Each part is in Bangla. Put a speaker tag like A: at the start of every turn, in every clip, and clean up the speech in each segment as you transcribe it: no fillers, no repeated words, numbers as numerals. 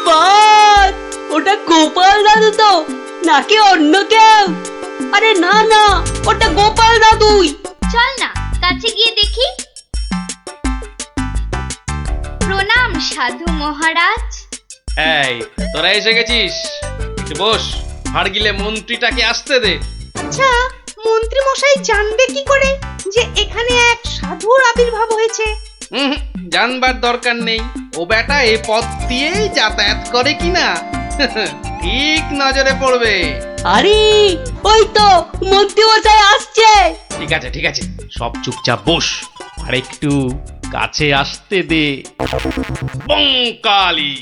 A: বাদ, ওটা গোপাল দাদু তো নাকি অন্য কেউ? আরে না না, ওটা গোপাল দাদুই।
B: চল না কাছে গিয়ে দেখি। প্রণাম সাধু মহারাজ।
C: এই তোরা এসে গেছিস, একটু বস। হাড় গিলে মন্ত্রীটাকে আসতে দে।
D: আচ্ছা, মন্ত্রী মশাই জানবে কি করে যে এখানে এক সাধুর আবির্ভাব হয়েছে?
C: জানবার দরকার নেই, ও বেটা এই পথ দিয়েই যাতায়াত করে কিনা ঠিক নজরে পড়বে।
A: আরে ওই তো মন্ত্রী মশাই আসছে।
C: ঠিক আছে ঠিক আছে, সব চুপচাপ বস আর একটু কাছে আসতে দে। বঙ্কালি,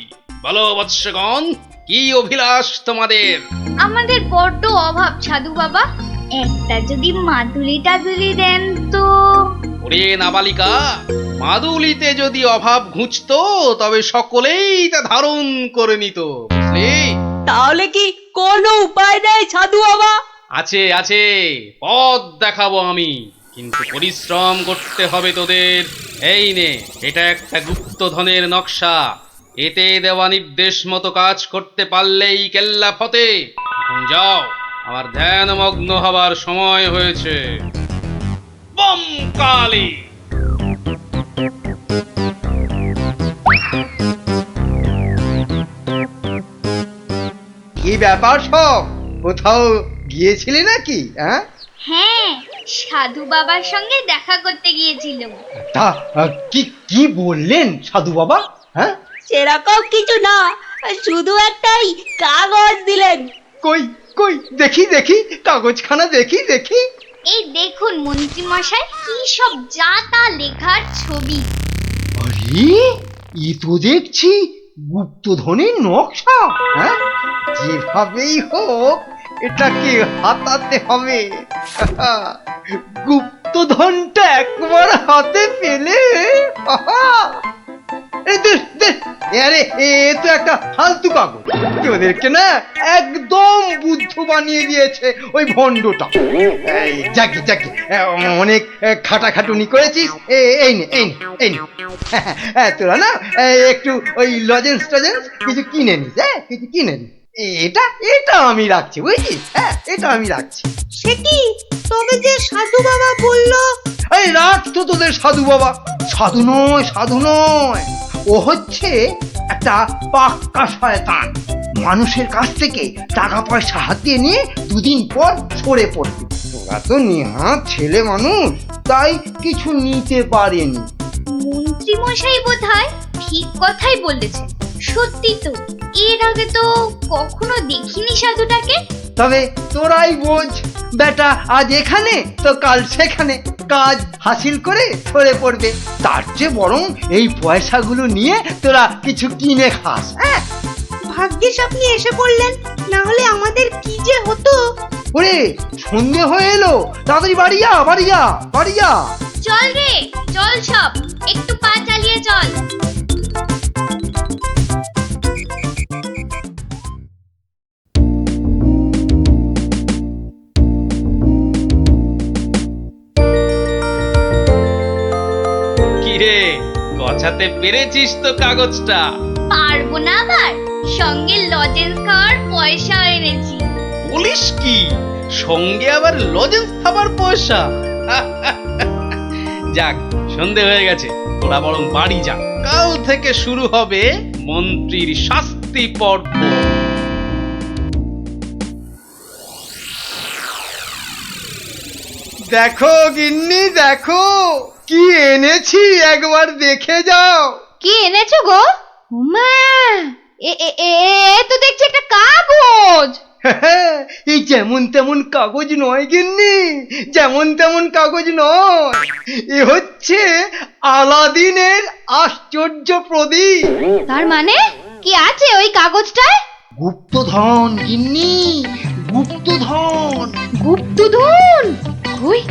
C: বলো বৎসগণ, কি অভিলাষ তোমাদের?
B: আমাদের বড্ড অভাব সাধু বাবা, একটা যদি মাদুলি টাদুলি দেন তো।
C: ওরে নাবালিকা, মাদুলিতে যদি অভাব ঘুচতো তবে সকলেই তা ধারণ করে নিত, বুঝলি?
A: তাহলে কি কোনো উপায় নেই সাধু বাবা?
C: আছে আছে, পথ দেখাবো আমি, কিন্তু পরিশ্রম করতে হবে তোদের। এই নে, এটা একটা গুপ্তধনের নকশা। এতে দেওয়া নির্দেশ মতো কাজ করতে পারলেই কেল্লা ফতে। এখন যাও, আমার ধ্যানমগ্ন হবার সময় হয়েছে। বম কালী।
E: কি ব্যাপার সব? কোথাও গিয়েছিলে নাকি? হ্যাঁ,
B: হ্যাঁ, সাধু বাবার সঙ্গে দেখা করতে গিয়েছিলাম।
E: তা কি কি বললেন সাধু বাবা? হ্যাঁ,
A: সেরকম কিছু না, শুধু একটাই কাগজ দিলেন।
E: কই কই দেখি দেখি, কাগজখানা দেখি দেখি।
B: এই দেখুন মন্ত্রী মশাই, কি সব যা তা লেখার ছবি।
E: আরে, এ তো দেখছি গুপ্তধনের নকশা। হ্যাঁ, যেভাবেই হোক এটাকে হাতাতে হবে। গুপ্তধনটা একবার হাতে পেলে, আরে এ তো একটা ফালতু কাগজ। কি ওদেরকে না একদম বুদ্ধ বানিয়ে দিয়েছে ওই ভণ্ডটা। যাকে যাকে, অনেক খাটাখাটুনি করেছিস। এই নে এই নে এই নে, তোরা না একটু ওই লজেন্স টজেন্স কিছু কিনে নিস। হ্যাঁ, কিছু কিনে নিস। এটা এটা আমি রাখছি, বুঝছিস? হ্যাঁ, এটা আমি রাখছি।
D: সে কি, তবে যে সাধু বাবা বললো?
E: এই রাখ তো তোদের সাধু বাবা। সাধু নয়, সাধু নয়, ও হচ্ছে একটা পাক্কা শয়তান। মানুষের কাছ থেকে টাকা পয়সা হাতিয়ে নিয়ে দুদিন পর সরে পড়বে। তোরা তো নেহাত ছেলে মানুষ, তাই কিছু নিতে পারেনি।
B: মন্ত্রী মশাই বোধহয় ঠিক কথাই বলেছেন। সত্যি তো, এর আগে তো কখনো দেখিনি সাধুটাকে।
E: তবে তোরাই বোঝ, বেটা আজ এখানে তো কাল সেখানে কাজ হাসিল করে সরে পড়বে। তার চেয়ে বরং এই পয়সাগুলো নিয়ে তোরা কিছু কিনে খাস। হ্যাঁ,
D: ভাগ্যিস আপনি এসে পড়লেন, না হলে আমাদের কি যে হতো।
E: ওরে, সন্ধে হয়ে এলো, তাড়াতাড়ি বাড়ি যা, বাড়ি যা, বাড়ি যা।
B: চল রে চল, সব একটু পা চালিয়ে চল।
C: কিরে, গছাতে পেরেছিস তো কাগজটা?
B: পারবো না আবার, সঙ্গে লজেন্স খাওয়ার পয়সা এনেছি।
C: বলিস কি, সঙ্গে আবার লজেন্স খাবার পয়সা? যাক, সন্ধে হয়ে গেছে, তোরা বরং বাড়ি যা। কাল থেকে শুরু হবে মন্ত্রীর শাস্তি পর্ব।
E: দেখো গিন্নি, দেখো কি এনেছি, একবার দেখে যাও।
D: কি এনেছো গো? মা, এ এ এ তো দেখছি একটা কাগজ।
E: এই যেমন তেমন কাগজ নয় গিন্নি, যেমন তেমন কাগজ নয়। এ হচ্ছে আলাদিনের আশ্চর্য প্রদীপ।
D: তার মানে কি আছে ওই কাগজটায়?
E: গুপ্তধন গিন্নি, গুপ্তধন।
D: গুপ্তধন? কই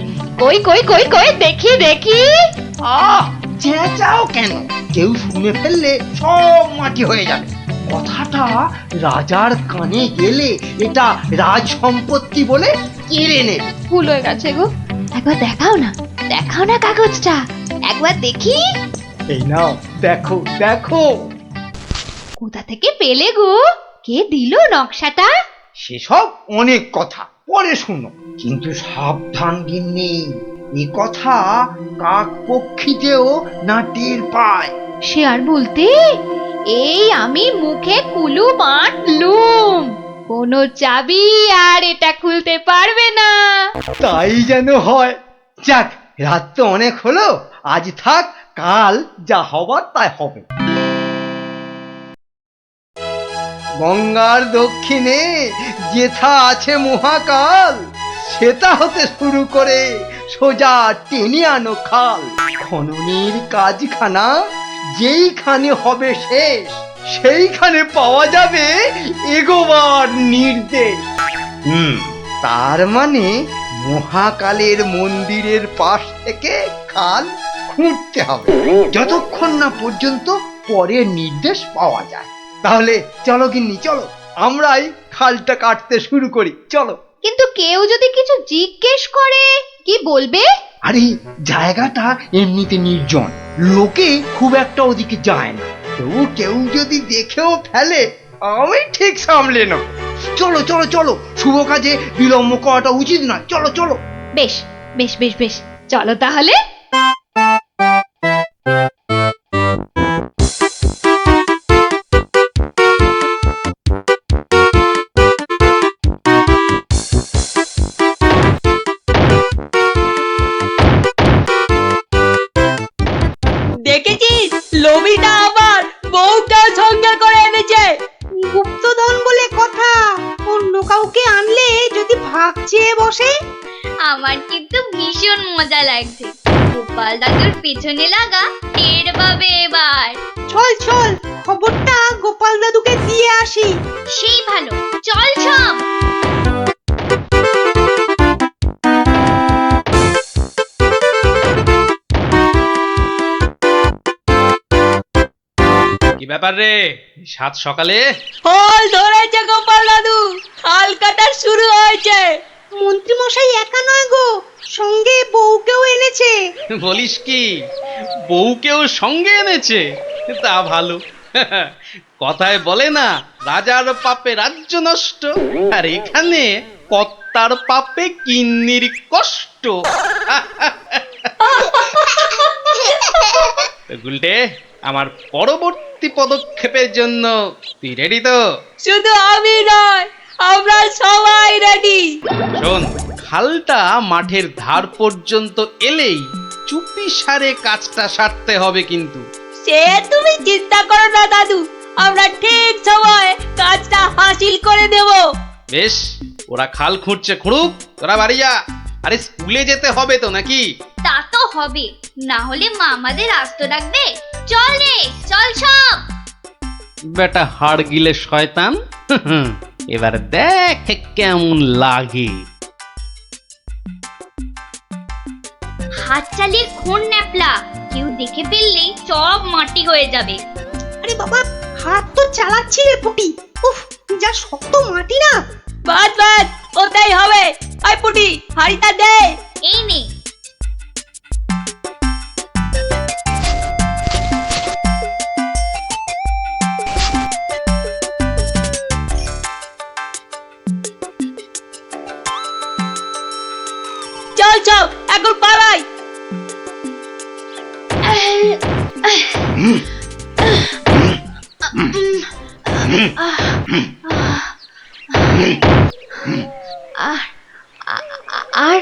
D: কই কই কই কই, দেখি দেখি।
E: চেঁচাও কেন? কেউ শুনে ফেললে সব মাটি হয়ে যাবে। কথাটা রাজার কানে গেলে এটা রাজ সম্পত্তি বলে কেড়ে নেবে।
D: ভুল হয়ে গেছে গো, একবার দেখাও না, দেখাও না কাগজটা, একবার দেখি।
E: এই নাও, দেখো দেখো।
B: কোথা থেকে পেলে গো? কে দিল নকশাটা?
E: সেসব অনেক কথা পরে শুনো, কিন্তু সাবধান গিন্নি, এ কথা কাক পক্ষীতেও না টের পায়।
B: সে আর বলতে, এই আমি মুখে কুলু বাঁধলুম, কোনো চাবি আর এটা খুলতে পারবে না।
E: তাই যেন হয়। যাক, রাত তো অনেক হলো, আজ থাক, কাল যা হবার তাই হবে। গঙ্গার দক্ষিণে যেথা আছে মহাকাল, সেটা হতে শুরু করে সোজা টেনে আনো খাল। খননের কাজখানা যেইখানে হবে শেষ, সেইখানে পাওয়া যাবে এগোবার নির্দেশ। তার মানে মহাকালের মন্দিরের পাশ থেকে খাল খুঁড়তে হবে, যতক্ষণ না পর্যন্ত পরের নির্দেশ পাওয়া যায়। তাহলে চলো গিন্নি, চলো, আমরাই খালটা কাটতে শুরু করি, চলো।
B: কিন্তু কেউ যদি কিছু জিজ্ঞেস করে, কি বলবে?
E: আরে জায়গাটা এমনিতে নির্জন, লোকে খুব একটা ওদিকে যায় না, তবু কেউ যদি দেখেও ফেলে আমি ঠিক সামলে নেব। চলো চলো চলো, শুভ কাজে বিলম্ব করাটা উচিত নয়, চলো চলো।
B: বেশ বেশ বেশ বেশ, চলো তাহলে।
A: দেখেছিস, লোভিটা আবার বউটাও সঙ্গে করে এনেছে।
D: গুপ্তধন বলে কথা, অন্য কাউকে আনলে যদি ভাগ চেয়ে বসে।
B: আমার কিন্তু ভীষণ মজা লাগছে। গোপাল দাদুর পেছনে লাগা টের পাবে এবার।
D: চল চল, খবরটা গোপাল দাদুকে দিয়ে আসি।
B: সেই ভালো, চল সব।
C: কি ব্যাপার রে, সাত সকালে?
A: ফল ধরেছে গোপাল দাদু, খাল কাটা শুরু হয়েছে।
D: মন্ত্রী মশাই একা নয় গো, সঙ্গে বউকেও এনেছে।
C: বলিস কি, বউকেও সঙ্গে এনেছে? তা ভালো। কথায় বলে না, রাজার পাপে রাজ্য নষ্ট, আর এখানে কর্তার পাপে কিন্নির কষ্ট। গুলটে, আমার পরবর্তী পদক্ষেপের জন্য তুই রেডি তো?
A: শুধু আমি নয়, আমরা সবাই রেডি।
C: শোন, খালটা মাঠের ধার পর্যন্ত এলেই চুপি সারে কাজটা সারতে হবে কিন্তু।
A: সে তুমি চিন্তা করো না দাদু, আমরা ঠিক সময় কাজটা হাসিল করে দেব।
C: বেশ, ওরা খাল খুঁড়ছে খুঁড়ুক, তোরা বাড়ি যা। আরে স্কুলে যেতে হবে তো নাকি?
B: তা তো হবে, না হলে মা আমাদের আস্ত রাখবে। চল রে, চল সব।
C: বেটা হাড় গিলে শয়তান, এবার দেখ কেমন লাগে।
B: হাত চালিয়ে খুন ন্যাপলা, কেউ দেখে ফেললেই সব মাটি হয়ে যাবে।
D: আরে বাবা, হাত তো চালাচ্ছি রে পুটি। উফ, যা শক্ত মাটি না।
A: বাদ বাদ, ওটাই হবে। আই পুটি, হাড়িটা দে।
B: এই নে।
A: চল চল, এখন পালাই।
B: আর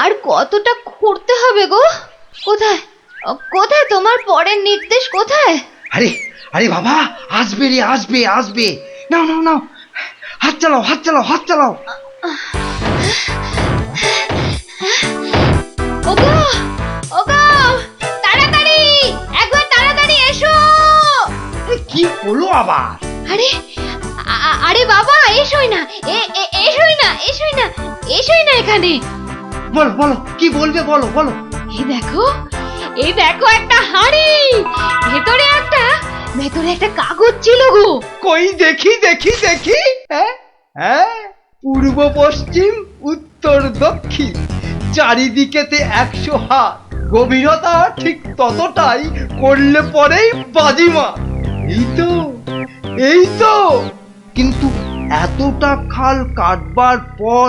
B: আর কতটা খুঁড়তে হবে গো? কোথায় কোথায় তোমার পরের নির্দেশ কোথায়?
E: আরে আরে বাবা, আসবে রে, আসবে আসবে। নাও নাও নাও, হাত চালাও হাত চালাও হাত চালাও।
B: ওগো ওগো, তাড়াতাড়ি, একবার তাড়াতাড়ি এসো।
E: কি হলো আবার?
B: আরে আরে বাবা, এসোই না, এসোই না, এসোই না, এসোই না এখানে।
E: বলো বলো, কি বলবে বলো বলো।
B: এই দেখো একটা হাঁড়ি, ভেতরে একটা কাগজ ছিল গো।
E: কই দেখি দেখি দেখি। হ্যাঁ হ্যাঁ, পূর্ব পশ্চিম উত্তর দক্ষিণ চারিদিকেতে 100 হাত, গভীরতা ঠিক ততটাই, করলে পরেই বাজিমা। এই তো কিন্তু এতটা খাল কাটবার পর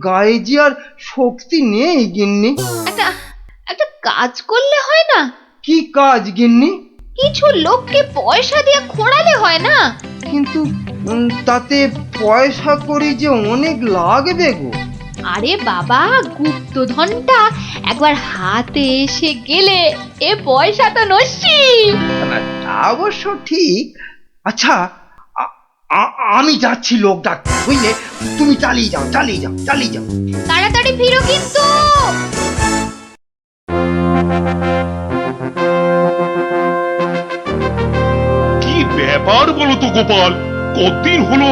E: গায়ে যে আর শক্তি নেই গিন্নি।
B: একটা একটা কাজ করলে হয় না?
E: কি কাজ গিন্নি?
B: কিছু লোককে পয়সা দিয়ে খোঁড়ালে হয় না?
E: কিন্তু তাতে পয়সা করি যে অনেক লাগবে গো।
B: আরে বাবা, গুপ্তধনটা একবার হাতে এসে গেলে এ পয়সা তো নস্যি।
E: না, তা অবশ্য ঠিক। আচ্ছা আমি যাচ্ছি লোক ডাকতে, বুঝলে? তুমি চালিয়ে যাও।
B: তাড়াতাড়ি ফিরো কিন্তু।
F: কি ব্যাপার বলো তো গোপাল, কতদিন হলো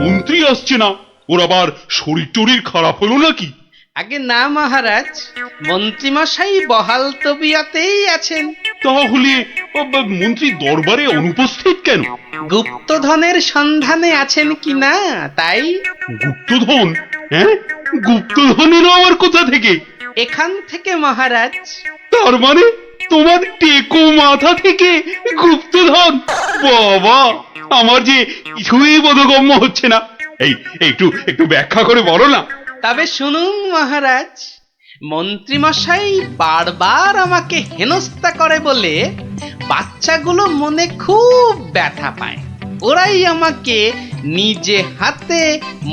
F: মন্ত্রী আসছে না? ওর আবার শরীর টরীর খারাপ হলো নাকি?
C: আগে না মহারাজ, মন্ত্রীমশাই বহাল তবিয়তেই আছেন।
F: তাহলে মন্ত্রী দরবারে অনুপস্থিত কেন?
C: গুপ্তধনের সন্ধানে আছেন কিনা তাই।
F: গুপ্তধন? হ্যাঁ, গুপ্তধনেরও আবার কোথা থেকে?
C: এখান থেকে মহারাজ।
F: তার মানে তোমার টেকো মাথা থেকে গুপ্তধন? বাবা, আমার যে কিছুই বোধগম্য হচ্ছে না। এই একটু একটু ব্যাখ্যা করে বলো না।
C: তবে শুনুন মহারাজ, মন্ত্রীমশাই বারবার আমাকে হেনস্থা করে বলে বাচ্চাগুলো মনে খুব ব্যথা পায়। ওরাই আমাকে নিজে হাতে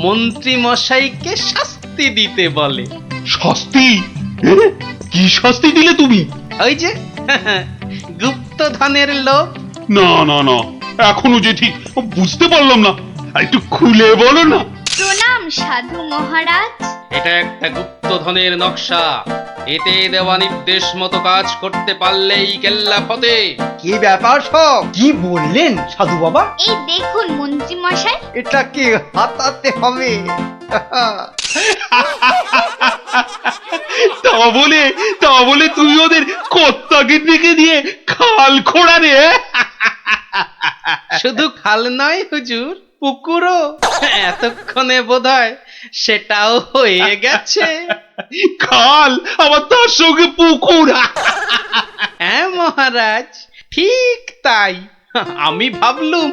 C: মন্ত্রীমশাইকে শাস্তি দিতে বলে।
F: শাস্তি? হ্যাঁ? কি শাস্তি দিলে তুমি?
C: ওই যে গুপ্তধনের লোভ।
F: না না না, এখনো যে ঠিক বুঝতে পারলাম না, একটু খুলে বলো না।
B: প্রণাম সাধু মহারাজ।
C: এটা একটা গুপ্তধনের নকশা। এতে দেওয়া নির্দেশ মতো কাজ করতে পারলেই কেল্লা ফতে।
E: কি ব্যাপার সব? কি বললেন সাধু বাবা?
B: এই দেখুন মন্ত্রী মশাই।
E: এটাকে হাতাতে হবে।
F: তা বলে তুই ওদের কর্তাকে দিকে দিয়ে খাল খোঁড়া রে?
C: শুধু খাল নয় হুজুর, পুকুরও। এতক্ষণে বোধহয় সেটাও হয়ে গেছে।
F: খাল আবার তার সঙ্গে পুকুর?
C: হ্যাঁ মহারাজ, ঠিক তাই। আমি ভাবলুম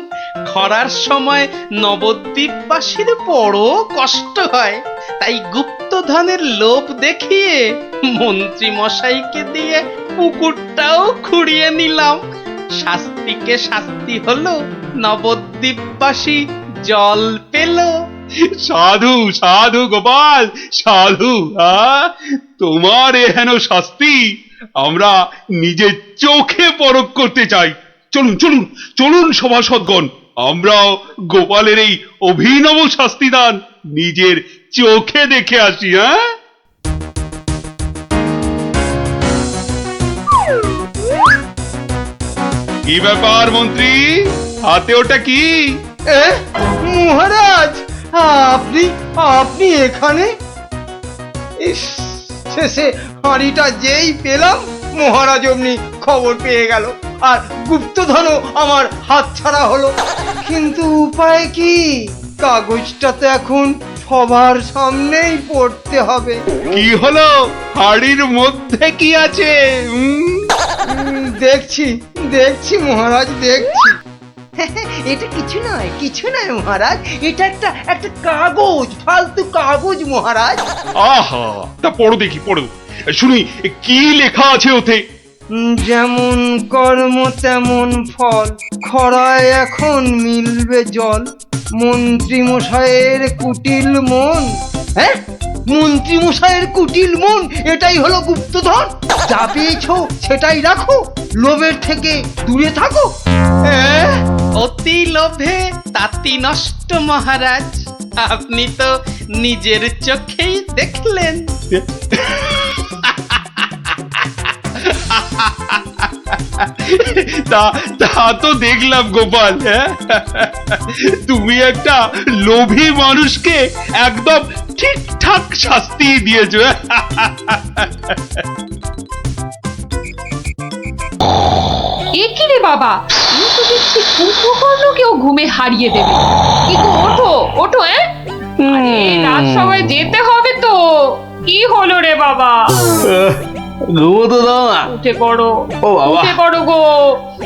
C: খরার সময় নবদ্বীপবাসীর বড় কষ্ট হয়, তাই গুপ্তধনের লোভ দেখিয়ে মন্ত্রী মশাইকে দিয়ে পুকুরটাও খুঁড়িয়ে নিলাম। শাস্তিকে শাস্তি হলো, নবদ্বীপবাসী জল পেল।
F: সাধু সাধু গোপাল সাধু, তোমার এহেন শাস্তি আমরা নিজের চোখে পরখ করতে চাই। চলুন চলুন চলুন সভাসদগণ, আমরাও গোপালের এই অভিনব শাস্তিদান নিজের চোখে দেখে আসি। কি ব্যাপার মন্ত্রী, হাতে ওটা কি?
E: মহারাজ, আপনি আপনি এখানে? ইস, শেষে হাঁড়িটা যেই পেলাম মহারাজ অমনি খবর পেয়ে গেল, আর গুপ্তধনও আমার হাত ছাড়া হলো। কিন্তু উপায় কি? কাগজটা তো এখন সবার সামনেই পড়তে হবে।
F: কি হলো, হাড়ির মধ্যে কি আছে?
E: দেখছি দেখছি মহারাজ, দেখছি। এটা কিছু নয় মহারাজ, এটা একটা কাগজ, ফালতু কাগজ মহারাজ।
F: আহা, তা পড়ো দেখি, পড়ো শুনি কি লেখা আছে ওতে।
E: যেমন কর্ম তেমন ফল, খরায় এখন মিলবে জল, মন্ত্রী মশাইয়ের কুটিল মন। হ্যাঁ, মন্ত্রী মশাইয়ের কুটিল মন, এটাই হলো গুপ্তধন। যা পেয়েছো সেটাই রাখো, লোভের থেকে দূরে থাকো।
C: অতি লোভে তাতি নষ্ট মহারাজ, আপনি তো নিজের চোখেই দেখলেন।
F: তা তো দেখলাম গোপাল। তুমি একটা লোভী মানুষকে একদম ঠিকঠাক শাস্তি দিয়েছো।
G: কি রে বাবা, তুমি তো দেখছি কুম্ভকর্ণকেও ঘুমে হারিয়ে দেবে। কি গো, ওঠো ওঠো। আরে রাজসভায় যেতে হবে তো। কি হলো রে বাবা?
C: ঘুমোতে দাও না।
G: উঠে পড়ো,
C: ও বাবা।
G: উঠে পড়ো গো।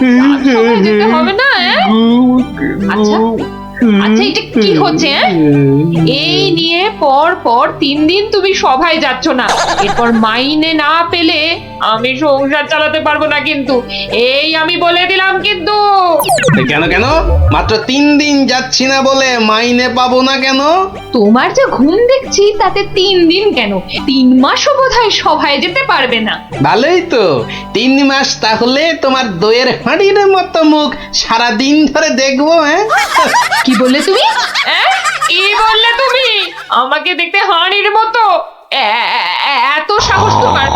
G: রাজসভায় যেতে হবে না? আচ্ছা আচ্ছা, এটা কি হচ্ছে? এই নিয়ে পর পর 3 দিন তুমি সভায় যাচ্ছ না, এরপর মাইনে না পেলে আমি সংসার চালাতে পারবো না কিন্তু, এই আমি বলে দিলাম কিন্তু।
C: কেন কেন? মাত্র 3 দিন যাচ্ছি না বলে মাইনে পাবো না কেন?
G: তোমার যে ঘুম দেখছি তাতে 3 দিন কেন, 3 মাসও বোধহয় সভায় যেতে পারবে না।
C: ভালোই তো, 3 মাস তাহলে তোমার দইয়ের হাঁড়ির মতো মুখ সারা দিন ধরে দেখবো। হ্যাঁ,
G: কি বললে তুমি? কি বললে তুমি? আমাকে দেখতে হাঁড়ির মতো? এত সাহস তোমার,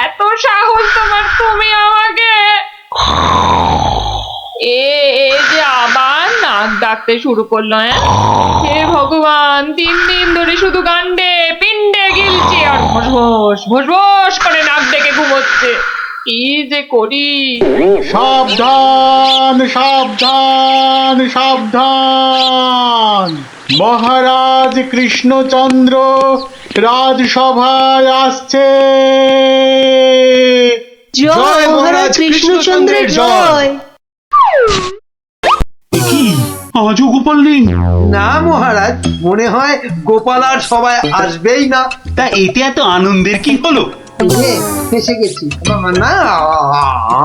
G: এত সাহস তোমার, তুমি আমাকে যে আবার নাক ডাকতে শুরু করলো। হে ভগবান, 3 দিন ধরে শুধু গান্ডে পিণ্ডে গিলছে আর ভোস ভোস করে নাক ডেকে ঘুমোচ্ছে। কি যে করি!
H: সাবধান সাবধান সাবধান, মহারাজ কৃষ্ণচন্দ্র রাজসভায় আসছে।
A: জয় মহারাজ কৃষ্ণচন্দ্রের জয়।
F: কি আজও গোপাল নেই?
E: না মহারাজ, মনে হয় গোপাল আর সবাই আসবেই না।
F: তা এতে এত আনন্দের কি হলো?
E: ফেসে গেছি না,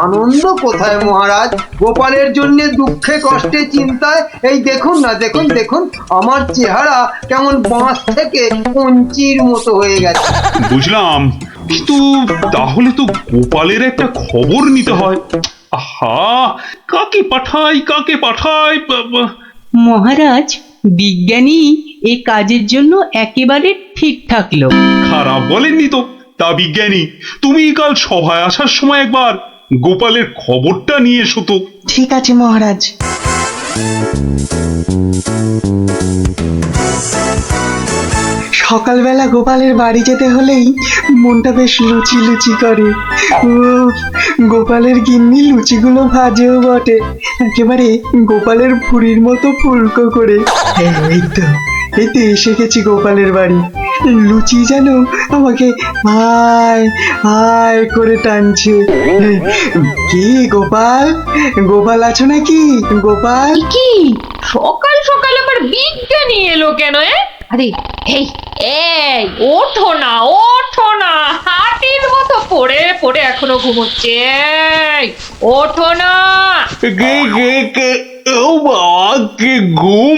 E: আনন্দ কোথায় মহারাজ, গোপালের জন্য দুঃখে কষ্টে চিন্তায় এই দেখুন না, দেখুন দেখুন আমার চেহারা কেমন বাঁশ থেকে কঞ্চির মতো হয়ে গেছে।
F: বুঝলাম, কিন্তু তাহলে তো গোপালের একটা খবর নিতে হয়। আহা, কাকে পাঠাই
A: মহারাজ, বিজ্ঞানী এ কাজের জন্য একেবারে ঠিকঠাক লোক।
F: খারাপ বলেননি তো। তা বিজ্ঞানী, তুমি কাল সভায় আসার সময় একবার গোপালের খবরটা নিয়ে এসো তো।
I: ঠিক আছে মহারাজ। সকালবেলা গোপালের বাড়ি যেতে হলেই মনটা বেশ লুচি লুচি করে। উফ, গোপালের গিন্নি লুচিগুলো ভাজেও বটে, একেবারে গোপালের ভুঁড়ির মতো ফুলকো করে। এই তো এসে গেছি গোপালের বাড়ি। লুচি যেন আমাকে হায় হায় করে টানছে। কি গোপাল, গোপাল আছো নাকি গোপাল?
G: কি সকাল সকাল আবার বিজ্ঞানী এলো কেন? আরে এই এই ওঠো না, ওঠো না, হাতির মতো পড়ে পড়ে এখনো ঘুমোচ্ছে। ওঠো না।
F: ও বাবা, কি ঘুম!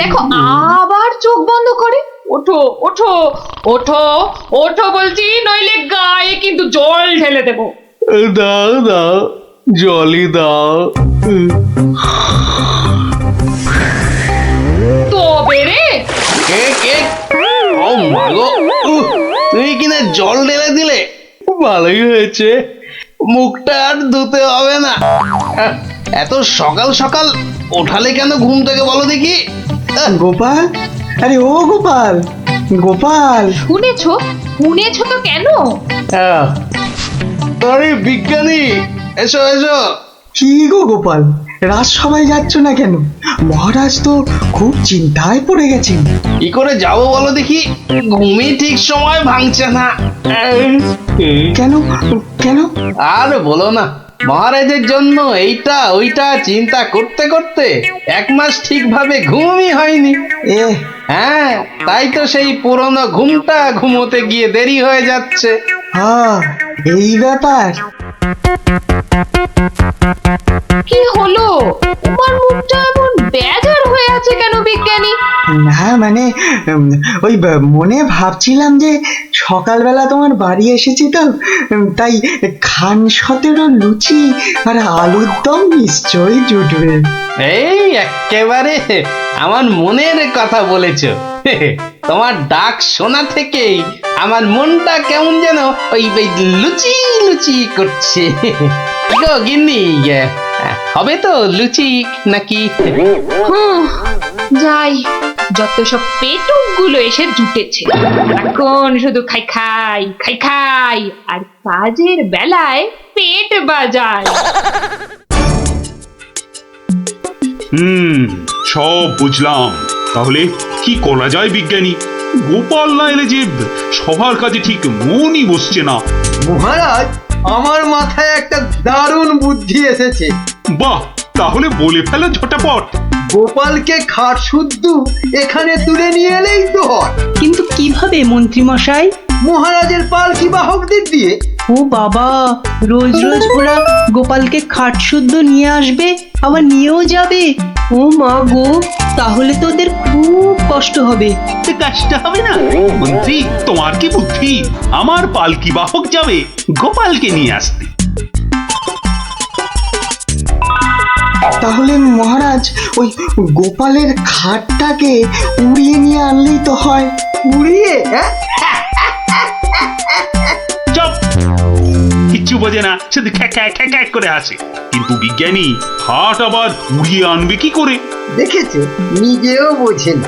G: দেখো আবার চোখ বন্ধ করে। ওঠো ওঠো ওঠো ওঠো বলছি, নইলে গায়ে কিন্তু জল ঢেলে দেবো।
F: দাও দাও, জলই দাও।
G: তবে রে,
C: ও মাগো, তুমি কিনা জল ঢেলে দিলে, ভালোই হয়েছে, মুখটা আর ধুতে হবে না। এত সকাল সকাল ওঠালে কেন ঘুম থেকে বলো দেখি?
I: গোপাল, আরে ও গোপাল, গোপাল।
G: শুনেছো শুনেছো তো কেন?
C: আরে বিজ্ঞানী, এসো এসো।
I: কি গো গোপাল, রাজসভায় যাচ্ছ না কেন? মহারাজ তো খুব চিন্তায় পড়ে গেছেন।
C: কি করে যাবো বলো দেখি, ঘুমই ঠিক সময় ভাঙছে না।
I: কেন কেন?
C: আর বলো না, মহারাজের জন্য এইটা ওইটা চিন্তা করতে করতে 1 মাস ঠিকভাবে ঘুমই হয়নি। হ্যাঁ, তাই তো সেই পুরনো ঘুমটা ঘুমোতে গিয়ে দেরি হয়ে যাচ্ছে।
I: হ্যাঁ, এই ব্যাপার।
G: কি হলো? তোমার মুখটা এমন বেজার হয়ে আছে কেন বিজ্ঞানী?
I: না মানে ওই মনে ভাবছিলাম যে সকালবেলা তোমার বাড়ি এসেছি তো, তাই খান 17 লুচি আর আলুর দম নিশ্চয়ই জুটবে।
C: এই একেবারে আমার মনের কথা বলেছো। তোমার ডাক শোনা থেকেই আমার মনটা কেমন যেন ওই লুচি লুচি করছে। গো গিন্নি, হবে তো লুচি নাকি?
G: যাই, যত সব পেটুক গুলো এসে জুটেছে, এখন শুধু খাই খাই খাই খাই আর কাজের বেলায় পেট বাজায়।
F: সব বুঝলাম। তাহলে কি করা যায় বিজ্ঞানী? গোপাল না এলে যে সবার কাছে ঠিক মনই বসছে না।
E: মহারাজ, আমার মাথায় একটা দারুণ বুদ্ধি এসেছে।
F: বাহ, তাহলে বলে ফেলো ঝটাপট।
E: গোপালকে খাট শুদ্ধ এখানে তুলে নিয়ে এলেই তো হয়।
A: কিন্তু কিভাবে মন্ত্রী মশাই?
E: মহারাজের পালকি বাহকদের দিয়ে।
A: ও বাবা, রোজ রোজ ওরা গোপালকে খাট শুদ্ধ নিয়ে আসবে, আবার নিয়েও যাবে। ও মা গো, তাহলে তো ওদের খুব কষ্ট হবে।
F: কষ্ট হবে না মন্ত্রী, তোমার কি বুদ্ধি? আমার পালকি বাহক যাবে গোপালকে নিয়ে আসতে।
I: তাহলে মহারাজ ওই গোপালের খাটটাকে উড়িয়ে নিয়ে আনলেই তো হয়।
E: উড়িয়ে? হ্যাঁ,
F: চুপ, কিচ্ছু বোঝে না, শুধু খ্যাক করে আসে। কিন্তু বিজ্ঞানী হাট আবার উড়িয়ে আনবে কি করে?
E: দেখেছে, নিজেও বোঝেন।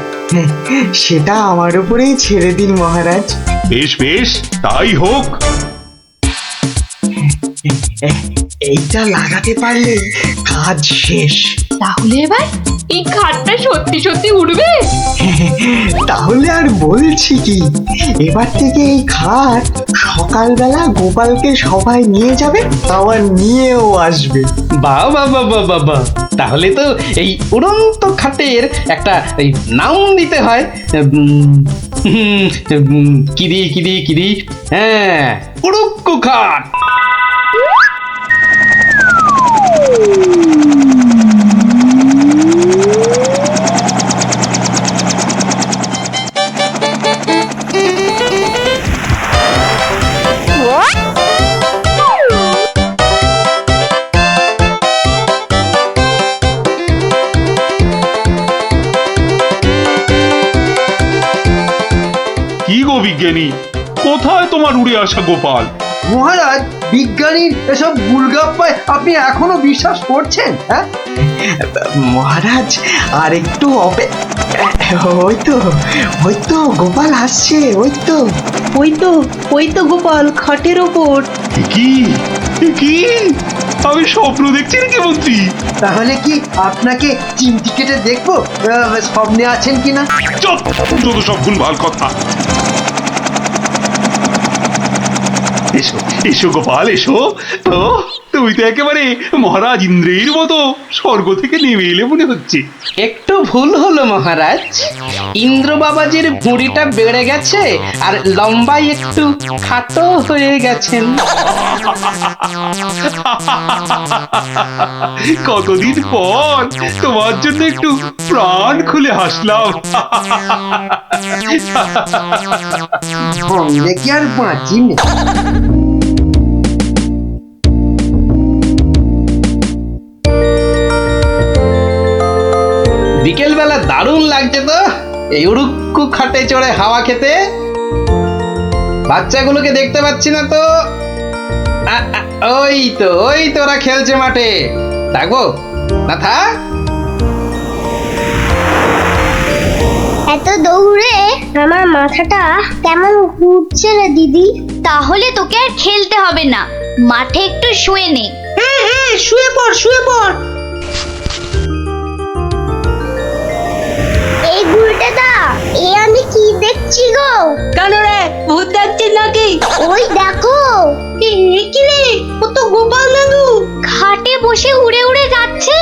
I: সেটা আমার উপরেই ছেড়ে দিন মহারাজ।
F: বেশ বেশ, তাই হোক।
I: এইটা লাগাতে পারলে কাজ শেষ।
G: তাহলে এবার এই খাটটা সত্যি সত্যি উঠবে?
I: তাহলে আর বলছি কি, এবার থেকে এই খাট সকালবেলা গোপালকে সবাই নিয়ে যাবে, আবার নিয়েও আসবে।
C: বাবা বাবা বাবা, তাহলে তো এই উড়ন্ত খাটের একটা এই নাম দিতে হয়। কিদি, হ্যাঁ, উড়ুক্কু খাট।
F: কি গো বিজ্ঞানী, কোথায় তোমার উড়ে আসা গোপাল?
E: মহারাজ, বিজ্ঞানীর এসব গুলগাপ্পায় আপনি এখনো বিশ্বাস করছেন? হ্যাঁ
I: মহারাজ, আর একটু ওই তো গোপাল আসছে।
A: ওই তো গোপাল খাটের ওপর।
F: কি কি আমি স্বপ্ন দেখছি নাকি মন্ত্রী?
E: তাহলে কি আপনাকে চিমটি কেটে দেখবো স্বপ্নে আছেন কিনা?
F: চুপ, যত সব ভুলভাল কথা। এসো এসো গোপাল, এসো। তো তুমি তো একেবারে মহারাজ ইন্দ্রের মতো স্বর্গ থেকে নেমে এলে মনে হচ্ছে।
C: একটু ভুল হলো মহারাজ, ইন্দ্র বাবাজির ভুঁড়িটা বেড়ে গেছে আর লম্বাই একটু খাটো হয়ে গেছেন।
F: কতদিন পর তোমার জন্য একটু প্রাণ খুলে হাসলাম।
E: সঙ্গে কি আর বাঁচি না।
C: বিকেল বেলা দারুণ লাগছে তো এই উড়ুক্কু খাটে চড়ে হাওয়া খেতে। বাচ্চাগুলোকে দেখতে পাচ্ছি না তো। ওই তো ওরা খেলছে মাঠে। থাকবো না, থাক।
B: এত দৌড়ে আমার মাথাটা কেমন ঘুরছে রে দিদি। তাহলে তোকে আর খেলতে হবে না, মাঠে একটু শুয়ে নে।
D: হ্যাঁ হ্যাঁ, শুয়ে পড়।
B: এই গুলটেদা, এ আমি কি দেখছি গো?
A: কেন রে, ভূত দেখছিস নাকি?
B: ওই দেখো,
D: কি রে, ও তো গোপাল দাদু।
B: খাটে বসে উড়ে উড়ে যাচ্ছে।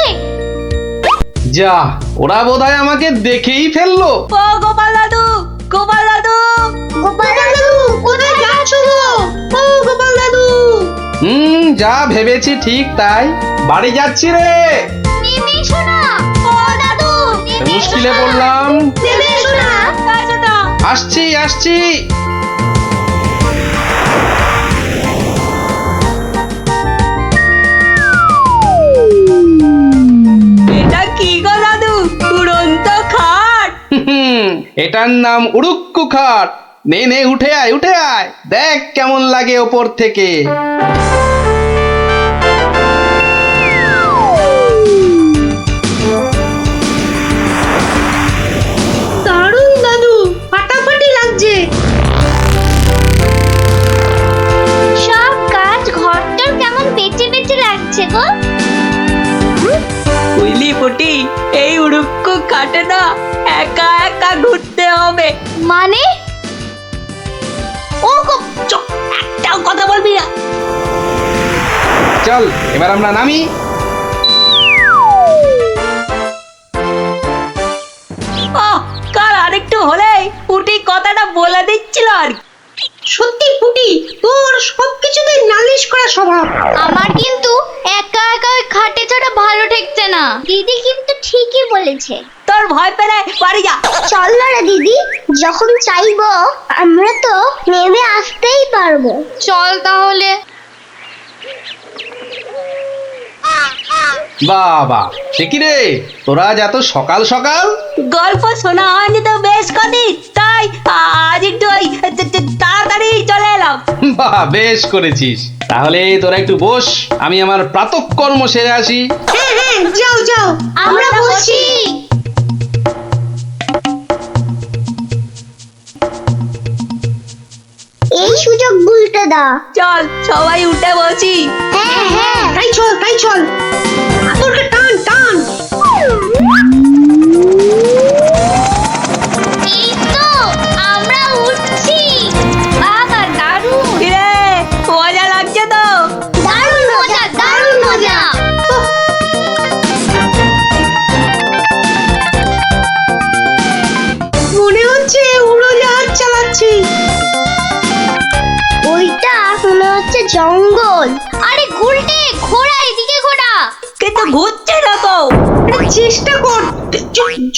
C: যা, ওরা বোধহয় আমাকে দেখেই ফেললো।
A: ও গোপাল দাদু,
B: গোপাল দাদু, কোথায় যাচ্ছ গো?
D: ও গোপাল দাদু।
C: যা ভেবেছি ঠিক তাই, বাড়ি যাচ্ছি রে।
B: নেমে এসো না। ও দাদু,
C: মুশকিলে পড়লাম।
B: নেমে এসো না।
C: আসছি।
A: এটা কি গো দাদু, উড়ন্ত খাট?
C: এটার নাম উড়ুক্কু খাট। নে উঠে আয়, দেখ কেমন লাগে ওপর থেকে।
D: দারুণ দাদু, ফাটাফাটি লাগছে।
B: সব কাজ ঘরটার কেমন বেঁচে বেঁচে লাগছে গো।
A: বুঝলি পুটি, এই উড়ুক্কু খাটে না একা একা ঘুরতে হবে।
B: মানে
A: ও একটাও কথা বলবি না।
C: চল এবার আমরা নামি।
A: কাল আরেকটু হলেই পুটি কথাটা বলে দিচ্ছিল আর কি। সত্যি পুটি, তোর সবকিছুতে নালিশ করা স্বভাব।
B: আমার কিন্তু একা একা ওই খাটে ছাড়া ভালো ঠেকছে না। দিদি কিন্তু ঠিকই বলেছে।
A: তোর ভয় পেলে বাড়ি যা।
B: চল না রে দিদি, যখন চাইবো আমরা তো নেমে আসতেই পারবো। চল তাহলে।
C: বাবা সে কি রে, তোরা আজ এত সকাল সকাল?
A: গল্প শোনা হয়নি তো বেশ কদিন, তাই আজ একটু ওই তাড়াতাড়ি চলে এলাম।
C: বাহ বেশ করেছিস। তাহলে তোরা একটু বস, আমি আমার প্রাতঃকর্ম সেরে আসি।
A: হ্যাঁ হ্যাঁ, যাও যাও,
B: আমরা বসি। এই সুযোগ ভুলতে দা।
A: চল সবাই উঠে বসি।
B: হ্যাঁ হ্যাঁ,
A: তাই চল তাই চল, আতরকে টান টান।
B: এই তো আমরা উঠছি। বাবা দারুণ।
A: কিরে মজা লাগছে তো?
B: দারুণ মজা, দারুণ মজা।
A: মনে হচ্ছে উড়োজাহাজ চালাচ্ছি।
B: ওইটা মনে হচ্ছে জঙ্গল। আরে গুলটে, ঘোড়া এদিকে ঘোড়া।
A: কিন্তু ঘুরছে না তো। চেষ্টা কর,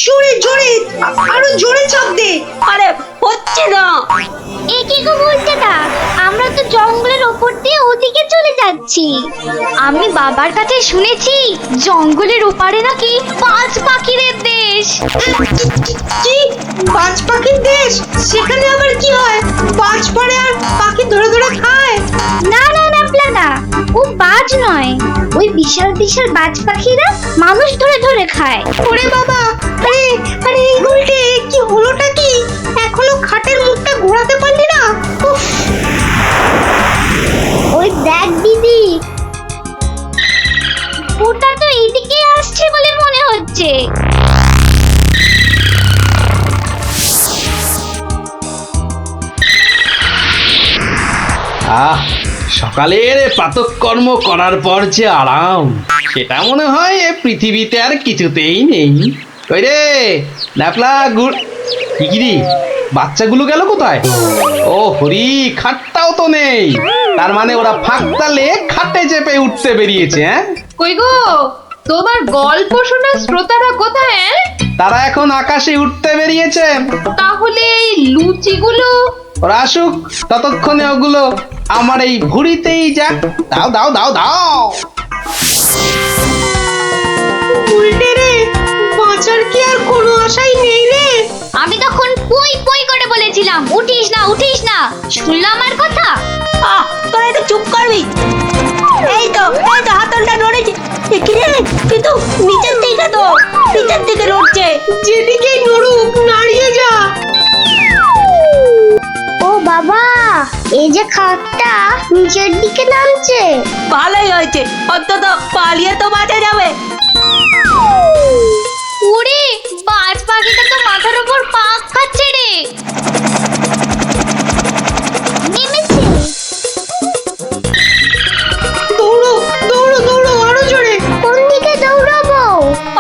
A: জোরে জোরে, আরো জোরে চাপ দে। আরে হচ্ছে না।
B: এ কি গো বলতে না, আমরা তো জঙ্গলের ওপর দিয়ে ওদিকে চলে যাচ্ছি। আমি বাবার কাছে শুনেছি জঙ্গলের ওপারে নাকি বাজ পাখিদের দেশ।
A: কি বাজ পাখির দেশ? সেখানে আবার কি হয়? বাজ পড়ে আর পাখি ধরে ধরে খায়?
B: না না না প্লানা, ও বাজ নয়, ওই বিশাল বিশাল বাজ পাখিরা মানুষ ধরে ধরে খায়।
A: ওরে বাবা, আরে আরে এই গুলটে কি হলোটা কি? এখনো খাটের মুখটা ঘোরাতে পারলি না? উফ,
B: ওই দেখ দিদি, ওটা তো এইদিকে আসছে বলে মনে হচ্ছে।
C: আহ সকালের প্রাতঃকর্ম করার পর যে আরাম, সেটা মনে হয় এ পৃথিবীতে আর কিছুতেই নেই। ওই রে ন্যাপলা গুড় কিগিরি, বাচ্চাগুলো গেল কোথায়? ও হরি, খাটটাও তো নেই। তার মানে ওরা ফাঁক তালে খাটে চেপে উঠতে বেরিয়েছে। হ্যাঁ
G: কই গো, তোমার গল্প শোনা শ্রোতারা কোথায়?
C: তারা এখন আকাশে উঠতে বেরিয়েছে।
G: তাহলে এই লুচিগুলো?
C: ওরা আসুক, ততক্ষণে ওগুলো আমার এই ভুড়িতেই যাক। দাও দাও দাও দাও।
A: উল্টে রে, বাঁচার কি আর কোনো আশাই নেই রে?
B: আমি তখন পই পই করে বলেছিলাম উঠিস না উঠিস না, শুনলাম আমার কথা?
A: তোরা একটু চুপ করবি? এই তো হাতলটা নড়েছে। কি রে, কিন্তু নিচের দিকে তো, নিচের দিকে নড়ছে। যেদিকেই নড়ুক নাড়িয়ে যা।
B: ও বাবা, এই যে খাটটা নিচের দিকে নামছে।
A: ভালোই হয়েছে, অন্তত পালিয়ে তো বাঁচা যাবে।
B: ওরে, বাজ পাখিটা তো মাথার উপর পাক খাচ্ছে রে। নেমেছে।
A: দৌড়ো দৌড়ো দৌড়ো, আরো জোরে।
B: কোন দিকে দৌড়াবো?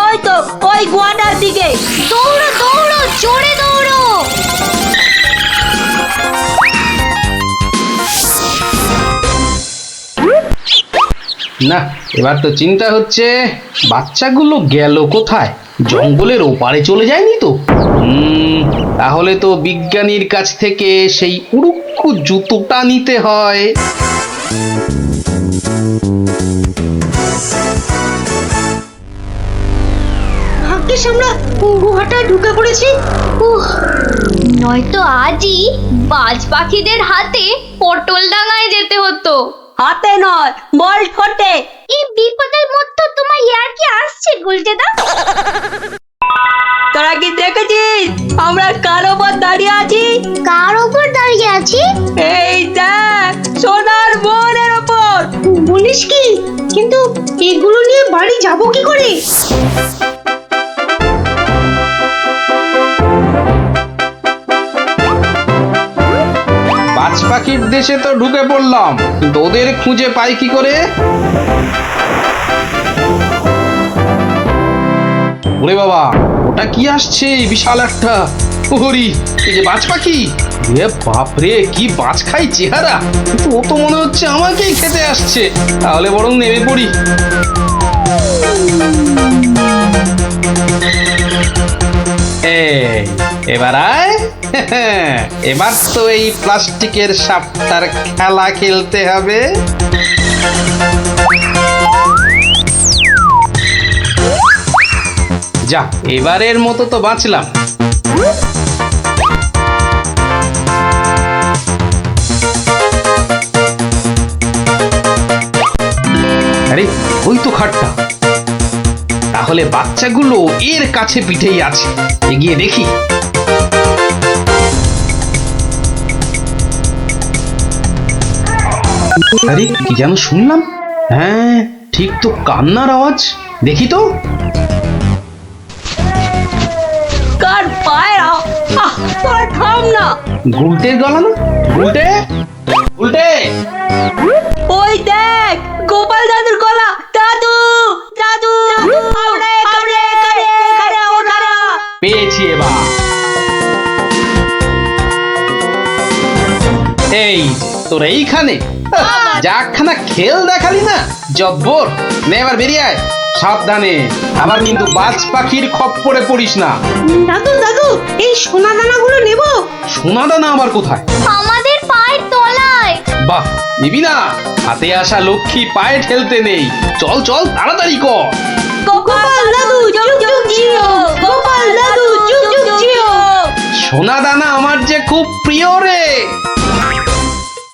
A: ওই তো ওই গোয়াটার দিকে।
B: দৌড়ো দৌড়ো, জোরে দৌড়ো।
C: না এবার তো চিন্তা হচ্ছে, বাচ্চাগুলো গেল কোথায়? জঙ্গলের ওপারে চলে যায়নি তো? তাহলে তো বিজ্ঞানীর কাছ থেকে সেই উড়ুক্কু জুতোটা নিতে হয়।
A: ভাগ্যিস আমরা গুহাটায় ঢুকে পড়েছি।
B: নয়তো আজই বাজ পাখিদের হাতে পটল ডাঙায় যেতে হতো।
A: হাতে নয়, বল ঠোঁটে।
B: এই বিপদের মধ্যে তোমার ইয়ার কি আসছে গুলটেদা?
A: তোরা কি দেখেছিস আমরা কার ওপর দাঁড়িয়ে আছি?
B: কার ওপর দাঁড়িয়ে আছি?
A: এই দেখ, সোনার বনের ওপর। বলিস কি? কিন্তু এগুলো নিয়ে বাড়ি যাব কি করে?
C: পাখির দেশে তো ঢুকে পড়লাম, কিন্তু ওদের খুঁজে পাই কি করে? ওরে বাবা, ওটা কি আসছে বিশাল একটা! ওরি, এই যে বাজ পাখি! এ বাপরে, কি বাজ খাই চেহারা! কিন্তু ও তো মনে হচ্ছে আমাকেই খেতে আসছে। তাহলে বরং নেমে পড়ি। এবার আয়। এবার তো এই প্লাস্টিকের সাপটার খেলা খেলতে হবে। যা, এবারের মতো তো বাঁচলাম। আরে, ওই তো খাটটা। তাহলে বাচ্চাগুলো এর কাছে পিঠেই আছে। এগিয়ে দেখি। আরে, কি যেন শুনলাম? হ্যাঁ, ঠিক তো, কান্নার আওয়াজ। দেখি তো।
J: কার পায়রা? তোর থাম না।
C: গুলটের গলা না? গুলটে, গুলটে!
J: ওই দেখ, গোপাল দাদুর গলা। দাদু, দাদু, আমরা এখানে, এখানে, ওখানে।
C: পেয়েছি এবার। এই তোর এইখানে যাখানা খেল দেখালি না, জব্বর! নে এবার বেরিয়ে আয়, সাবধানে। আবার কিন্তু বাজ পাখির খপ্পরে পড়িস না।
D: দাদু দাদু, এই সোনা দানাগুলো নেব?
C: সোনা দানা আবার কোথায়?
B: আমাদের পায়ের তলায়।
C: বাহ, নিবি না? হাতে আসা লক্ষ্মী পায়ে ঠেলতে নেই। চল চল, তাড়াতাড়ি কর।
J: গোপাল দাদু, চুপ চুপ জিও। গোপাল দাদু, চুপ চুপ জিও।
C: সোনা দানা আমার যে খুব প্রিয় রে।